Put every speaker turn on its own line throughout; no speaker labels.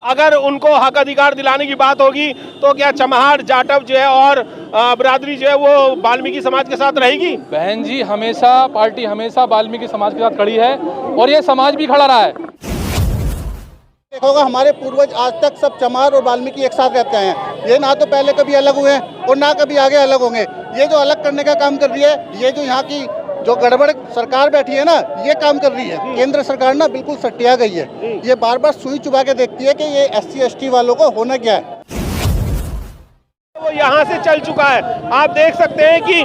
अगर उनको हक अधिकार दिलाने की बात होगी तो क्या चमार जाटव जो है और बिरादरी जो है वो वाल्मीकि समाज के साथ रहेगी?
बहन जी, हमेशा पार्टी हमेशा वाल्मीकि समाज के साथ खड़ी है और ये समाज भी खड़ा रहा है।
देखोगा हमारे पूर्वज आज तक सब चमार और वाल्मीकि एक साथ रहते हैं। ये ना तो पहले कभी अलग हुए हैं और ना कभी आगे अलग होंगे। ये जो अलग करने का काम कर रही है, ये जो यहाँ की जो गड़बड़ सरकार बैठी है ना, ये काम कर रही है। केंद्र सरकार ना बिल्कुल सटिया गई है। ये बार बार सुई चुबा के देखती है कि ये SC ST वालों को होना क्या है।
वो यहाँ से चल चुका है। आप देख सकते हैं कि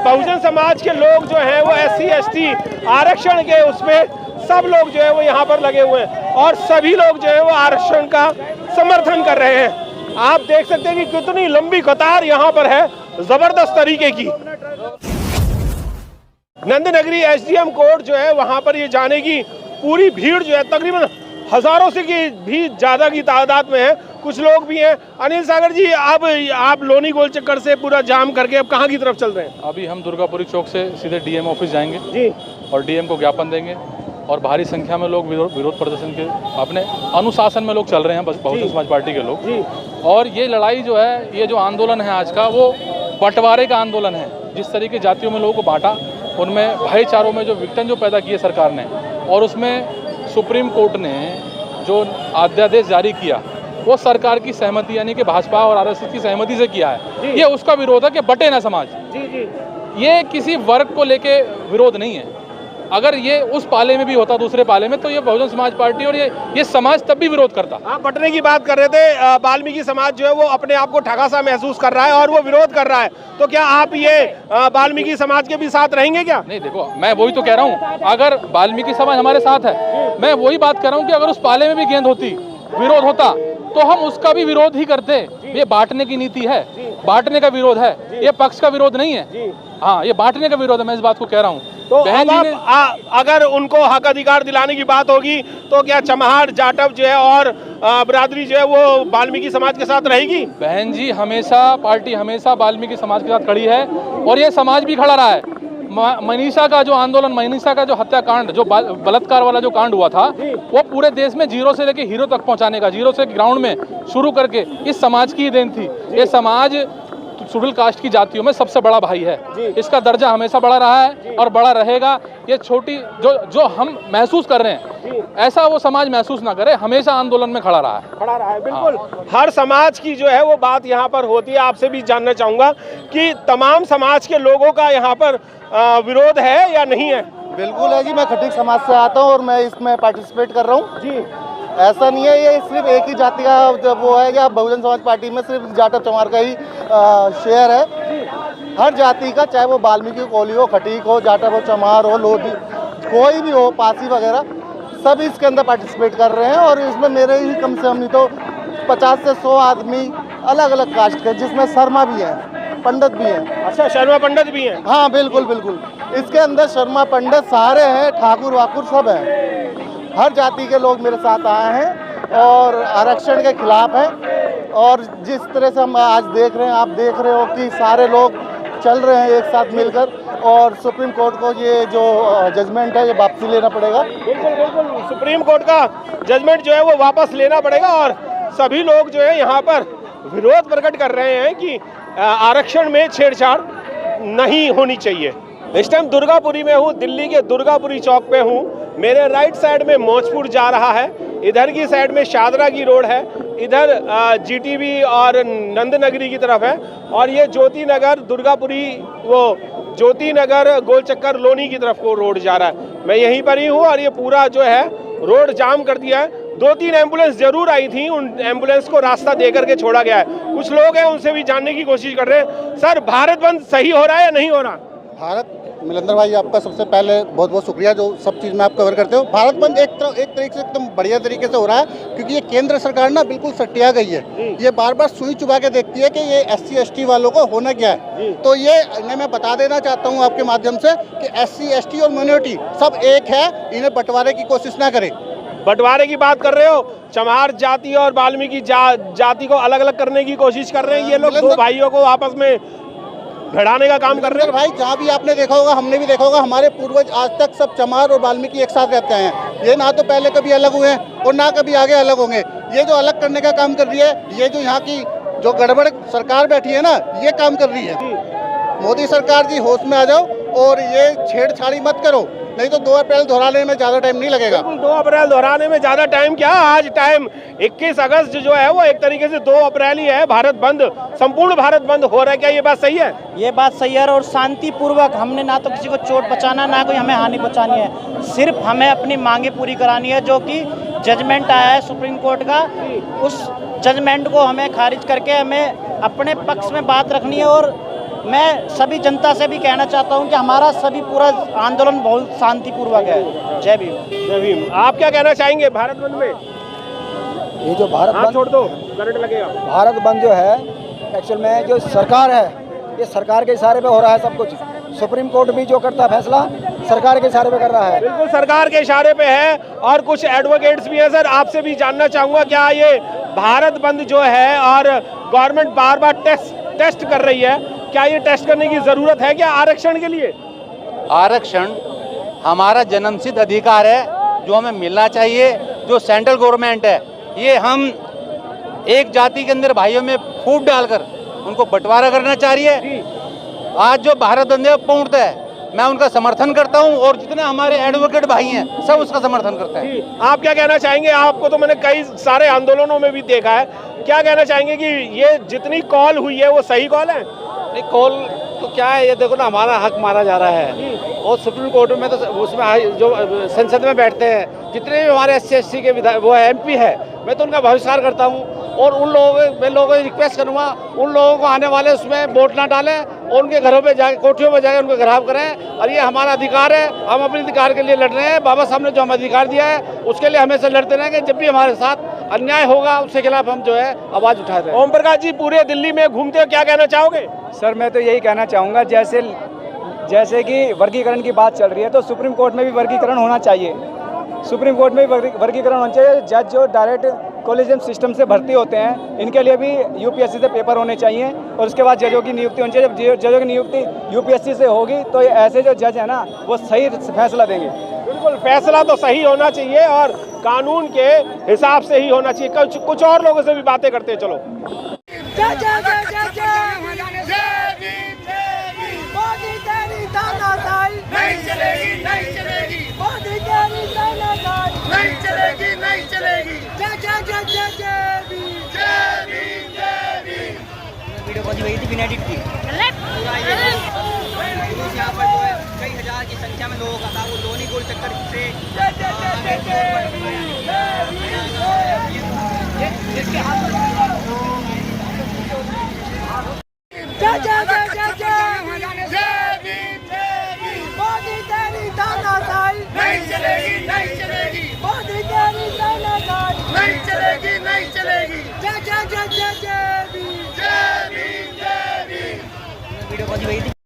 बहुजन समाज के लोग जो हैं वो SC ST आरक्षण के उसमें सब लोग जो है वो यहाँ पर लगे हुए हैं और सभी लोग जो है वो आरक्षण का समर्थन कर रहे हैं। आप देख सकते हैं कि कितनी लंबी कतार यहाँ पर है, जबरदस्त तरीके की। नंदनगरी SDM कोर्ट जो है वहाँ पर ये जाने की पूरी भीड़ जो है तकरीबन हजारों से की भी ज्यादा की तादाद में है। कुछ लोग भी हैं। अनिल सागर जी, अब आप लोनी गोल चक्कर से पूरा जाम करके अब कहाँ की तरफ चल रहे हैं?
अभी हम दुर्गापुरी चौक से सीधे DM ऑफिस जाएंगे जी और DM को ज्ञापन देंगे और भारी संख्या में लोग विरोध प्रदर्शन के अपने अनुशासन में लोग चल रहे हैं, बहुजन समाज पार्टी के लोग जी। और ये लड़ाई जो है, ये जो आंदोलन है आज का, वो बंटवारे का आंदोलन है। जिस तरीके जातियों में लोगों को बांटा, उनमें भाईचारों में जो विघटन जो पैदा किए सरकार ने, और उसमें सुप्रीम कोर्ट ने जो अध्यादेश जारी किया वो सरकार की सहमति यानी कि भाजपा और RSS की सहमति से किया है। ये उसका विरोध है कि बटे ना समाज जी। ये किसी वर्ग को लेके विरोध नहीं है। अगर ये उस पाले में भी होता, दूसरे पाले में, तो ये बहुजन समाज पार्टी और ये समाज तब भी विरोध करता।
आप बटने की बात कर रहे थे। वाल्मीकि समाज जो है वो अपने आप को ठगा सा महसूस कर रहा है और वो विरोध कर रहा है, तो क्या आप ये वाल्मीकि समाज के भी साथ रहेंगे क्या?
नहीं, देखो, मैं वही तो कह रहा हूँ, अगर वाल्मीकि समाज हमारे साथ है, मैं वही बात कर रहा हूँ कि अगर उस पाले में भी गेंद होती, विरोध होता, तो हम उसका भी विरोध ही करते। ये बांटने की नीति है, बांटने का विरोध है, ये पक्ष का विरोध नहीं है। हाँ, ये बांटने का विरोध है, मैं इस बात को कह रहा हूँ।
तो अगर उनको हक अधिकार दिलाने की बात होगी तो क्या चमार जाटव जो है और बिरादरी जो है वो वाल्मीकि समाज के साथ रहेगी?
बहन जी, हमेशा पार्टी हमेशा वाल्मीकि समाज के साथ खड़ी है और ये समाज भी खड़ा रहा है। मनीषा का जो आंदोलन, मनीषा का जो हत्याकांड, जो बलात्कार वाला जो कांड हुआ था, वो पूरे देश में जीरो से लेके हीरो तक पहुंचाने का, जीरो से ग्राउंड में शुरू करके इस समाज की ही देन थी। ये समाज शेड्यूल कास्ट की जातियों में सबसे बड़ा भाई है। इसका दर्जा हमेशा बड़ा रहा है और बड़ा रहेगा। ये छोटी जो हम महसूस कर रहे हैं, ऐसा वो समाज महसूस ना करे, हमेशा आंदोलन में खड़ा रहा है।
बिल्कुल। हर समाज की जो है वो बात यहाँ पर होती है। आपसे भी जानना चाहूँगा कि तमाम समाज के लोगों का यहाँ पर विरोध है या नहीं है?
बिल्कुल है जी। मैं खटीक समाज से आता हूँ और मैं इसमें पार्टिसिपेट कर रहा हूँ जी। ऐसा नहीं है ये सिर्फ एक ही जाति का जब वो है, या बहुजन समाज पार्टी में सिर्फ जाटव चमार का ही शेयर है। हर जाति का, चाहे वो वाल्मीकि कोली हो, खटीक हो, जाटव हो, चमार हो, लोधी, कोई भी हो, पासी वगैरह, सब इसके अंदर पार्टिसिपेट कर रहे हैं। और इसमें मेरे ही कम से कम नहीं तो 50 से 100 आदमी अलग अलग कास्ट के, जिसमें शर्मा भी है, पंडित भी हैं।
अच्छा, शर्मा पंडित भी हैं?
हाँ, बिल्कुल बिल्कुल। इसके अंदर शर्मा पंडित सारे हैं, ठाकुर वाकुर सब हैं। हर जाति के लोग मेरे साथ आए हैं और आरक्षण के खिलाफ हैं। और जिस तरह से हम आज देख रहे हैं, आप देख रहे हो कि सारे लोग चल रहे हैं एक साथ मिलकर, और सुप्रीम कोर्ट को ये जो जजमेंट है ये वापसी लेना पड़ेगा।
बिल्कुल बिल्कुल, सुप्रीम कोर्ट का जजमेंट जो है वो वापस लेना पड़ेगा। और सभी लोग जो है यहाँ पर विरोध प्रकट कर रहे हैं कि आरक्षण में छेड़छाड़ नहीं होनी चाहिए। इस टाइम दुर्गापुरी में हूँ, दिल्ली के दुर्गापुरी चौक पे हूँ। मेरे राइट साइड में मौजपुर जा रहा है, इधर की साइड में शादरा की रोड है, इधर GTB और नंदनगरी की तरफ है, और ये ज्योति नगर दुर्गापुरी, वो ज्योति नगर गोल चक्कर लोनी की तरफ को रोड जा रहा है। मैं यहीं पर ही हूँ और ये पूरा जो है रोड जाम कर दिया है। 2-3 एम्बुलेंस जरूर आई थी, उन एम्बुलेंस को रास्ता दे करके छोड़ा गया है। कुछ लोग हैं, उनसे भी जानने की कोशिश कर रहे हैं। सर, भारत बंद सही हो रहा है या नहीं हो रहा?
भारत, मिलंदर भाई, आपका सबसे पहले बहुत बहुत शुक्रिया जो सब चीज़ में आप कवर करते हो। भारत बंद एक तरीके से एकदम बढ़िया तरीके से हो रहा है, क्योंकि ये केंद्र सरकार ना बिल्कुल सटिया गई है। ये बार बार सुई चुबा के देखती है कि ये SC ST वालों को होना क्या है। तो ये मैं बता देना चाहता हूँ आपके माध्यम से कि SC ST और माइनॉरिटी सब एक है, इन्हें बंटवारे की कोशिश ना करें।
बंटवारे की बात कर रहे हो? चमार जाति और वाल्मीकि जाति को अलग अलग करने की कोशिश कर रहे हैं ये लोग, दो भाइयों को आपस में भिड़ाने का काम कर रहे हैं।
भाई जहाँ भी आपने देखा होगा, हमने भी देखा होगा, हमारे पूर्वज आज तक सब चमार और वाल्मीकि एक साथ रहते हैं। ये ना तो पहले कभी अलग हुए हैं और ना कभी आगे अलग होंगे। ये जो अलग करने का काम कर रही है, ये जो यहाँ की जो गड़बड़ सरकार बैठी है ना, ये काम कर रही है। मोदी सरकार जी होश में आ जाओ और ये छेड़छाड़ी मत करो, नहीं तो 2 अप्रैल दोहराने में ज़्यादा टाइम नहीं लगेगा।
2 अप्रैल दोहराने में ज़्यादा टाइम क्या, आज टाइम 21 अगस्त जो है वो एक तरीके से 2 अप्रैल ही है। भारत बंद, संपूर्ण भारत बंद हो रहा है, क्या ये बात सही है?
ये बात सही है और शांतिपूर्वक, हमने ना तो किसी को चोट पहुंचाना, ना कोई हमें हानि पहुंचानी है। सिर्फ हमें अपनी मांगे पूरी करानी है, जो कि जजमेंट आया है सुप्रीम कोर्ट का, उस जजमेंट को हमें खारिज करके हमें अपने पक्ष में बात रखनी है। और मैं सभी जनता से भी कहना चाहता हूं कि हमारा सभी पूरा आंदोलन बहुत शांतिपूर्वक है। जय भीम।
जय भीम। आप क्या कहना चाहेंगे भारत बंद में?
ये जो भारत
हाथ
बंद,
छोड़ दो, करंट लगेगा।
भारत बंद जो है, एक्चुअल में जो सरकार है, ये सरकार के इशारे पे हो रहा है सब कुछ। सुप्रीम कोर्ट भी जो करता है फैसला, सरकार के इशारे पे कर रहा है।
बिल्कुल सरकार के इशारे पे है। और कुछ एडवोकेट्स भी हैं। सर, आपसे भी जानना चाहूंगा, क्या ये भारत बंद जो है और गवर्नमेंट बार बार टेस्ट कर रही है, क्या ये टेस्ट करने की जरूरत है क्या आरक्षण के लिए?
आरक्षण हमारा जन्मसिद्ध अधिकार है, जो हमें मिलना चाहिए। जो सेंट्रल गवर्नमेंट है, ये हम एक जाति के अंदर भाइयों में फूट डालकर उनको बंटवारा करना चाह रही है। आज जो भारत बंद है पूर्णतः है, मैं उनका समर्थन करता हूं और जितने हमारे एडवोकेट भाई हैं सब उसका समर्थन करते हैं।
आप क्या कहना चाहेंगे? आपको तो मैंने कई सारे आंदोलनों में भी देखा है, क्या कहना चाहेंगे कि ये जितनी कॉल हुई है वो सही कॉल है?
नहीं, कॉल तो क्या है, ये देखो ना, हमारा हक मारा जा रहा है और सुप्रीम कोर्ट में तो उसमें जो संसद में बैठते हैं जितने भी हमारे SC के वो MP है, मैं तो उनका बहिष्कार करता हूँ। और मैं लोगों को रिक्वेस्ट करूँगा, उन लोगों को आने वाले उसमें वोट ना डालें और उनके घरों पे जाके, कोठियों पे जाके उनको घराव करें। और ये हमारा अधिकार है, हम अपने अधिकार के लिए लड़ रहे हैं। बाबा साहब ने जो हमें अधिकार दिया है उसके लिए हमेशा लड़ते रहेंगे। जब भी हमारे साथ अन्याय होगा उसके खिलाफ हम जो है आवाज़ उठाते हैं।
ओम प्रकाश जी, पूरे दिल्ली में घूमते हो, क्या कहना चाहोगे?
सर, मैं तो यही कहना चाहूँगा, जैसे कि वर्गीकरण की बात चल रही है, तो सुप्रीम कोर्ट में भी वर्गीकरण होना चाहिए। सुप्रीम कोर्ट में भी वर्गीकरण होना चाहिए। जज जो डायरेक्ट कॉलेजियम सिस्टम से भर्ती होते हैं, इनके लिए भी UPSC से पेपर होने चाहिए और उसके बाद जजों की नियुक्ति होनी चाहिए। जब जजों की नियुक्ति UPSC से होगी तो ऐसे जो जज है ना, वो सही फैसला देंगे।
बिल्कुल, फैसला तो सही होना चाहिए और कानून के हिसाब से ही होना चाहिए। कुछ और लोगों से भी बातें करते हैं, चलो।
नहीं चलेगी, नहीं चलेगी, मोदी तेरी तानाशाही नहीं चलेगी, नहीं चलेगी। जय जय जय जय जय भीम, जय भीम, जय भीम।
वीडियो बनी हुई थी बिना एडिट की। यहाँ पर जो है कई हजार की संख्या में लोगों का था, वो दोनों गोल चक्कर से जिसके हाथ
जय जय जय जय जय भीम, जय भीम। मोदी तेरी तानाशाही नहीं चलेगी, नहीं चलेगी, मोदी तेरी तानाशाही नहीं चलेगी, नहीं चलेगी। जय जय जय जय जय भीम, जय भीम, जय भीम।
वीडियो बनी हुई थी।